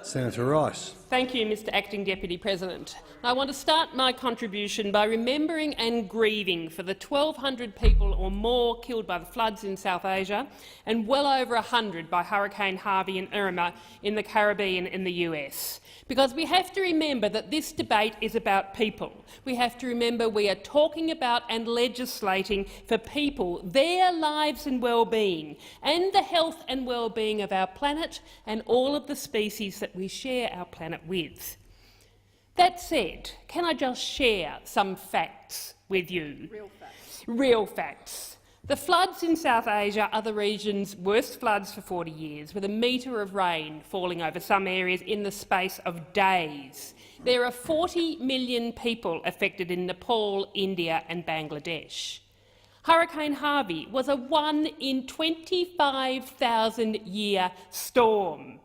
Senator Rice. Thank you, Mr Acting Deputy President. I want to start my contribution by remembering and grieving for the 1,200 people or more killed by the floods in South Asia and well over 100 by Hurricane Harvey and Irma in the Caribbean and the US. Because we have to remember that this debate is about people. We have to remember we are talking about and legislating for people, their lives and well-being, and the health and well-being of our planet and all of the species that we share our planet with. That said, can I just share some facts with you? Real facts. Real facts. The floods in South Asia are the region's worst floods for 40 years, with a metre of rain falling over some areas in the space of days. There are 40 million people affected in Nepal, India and Bangladesh. Hurricane Harvey was a 1 in 25,000-year storm.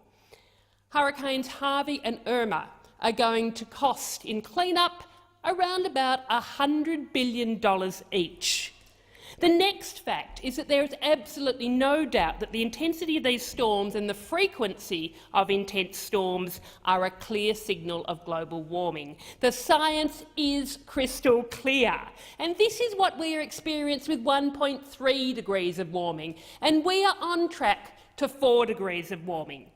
Hurricanes Harvey and Irma are going to cost in clean-up around about $100 billion each. The next fact is that there is absolutely no doubt that the intensity of these storms and the frequency of intense storms are a clear signal of global warming. The science is crystal clear, and this is what we are experiencing with 1.3 degrees of warming, and we are on track to 4 degrees of warming.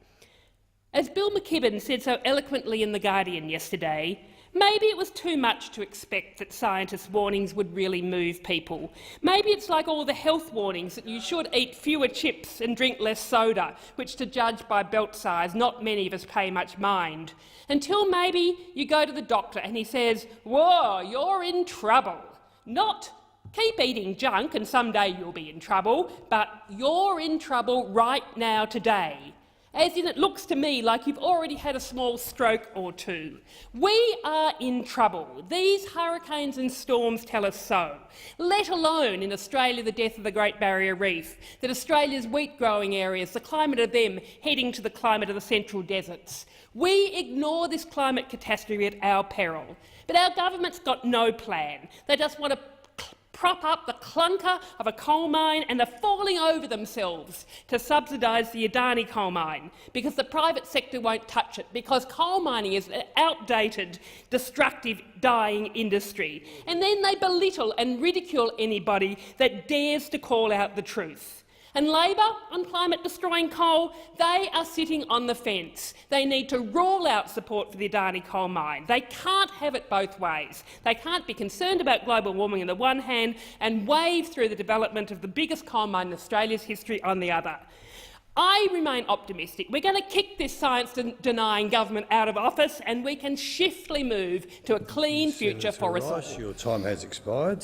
As Bill McKibben said so eloquently in The Guardian yesterday, maybe it was too much to expect that scientists' warnings would really move people. Maybe it's like all the health warnings that you should eat fewer chips and drink less soda, which, to judge by belt size, not many of us pay much mind. Until maybe you go to the doctor and he says, "Whoa, you're in trouble." Not, "Keep eating junk and someday you'll be in trouble," but "You're in trouble right now today." As in, it looks to me like you've already had a small stroke or two. We are in trouble. These hurricanes and storms tell us so. Let alone in Australia the death of the Great Barrier Reef, that Australia's wheat-growing areas, the climate of them heading to the climate of the central deserts. We ignore this climate catastrophe at our peril. But our government's got no plan. They just want to prop up the clunker of a coal mine, and they're falling over themselves to subsidise the Adani coal mine because the private sector won't touch it, because coal mining is an outdated, destructive, dying industry. And then they belittle and ridicule anybody that dares to call out the truth. And Labor, on climate-destroying coal, they are sitting on the fence. They need to rule out support for the Adani coal mine. They can't have it both ways. They can't be concerned about global warming on the one hand and wave through the development of the biggest coal mine in Australia's history on the other. I remain optimistic. We're going to kick this science-denying government out of office, and we can shiftly move to a clean future for us all. Your time has expired.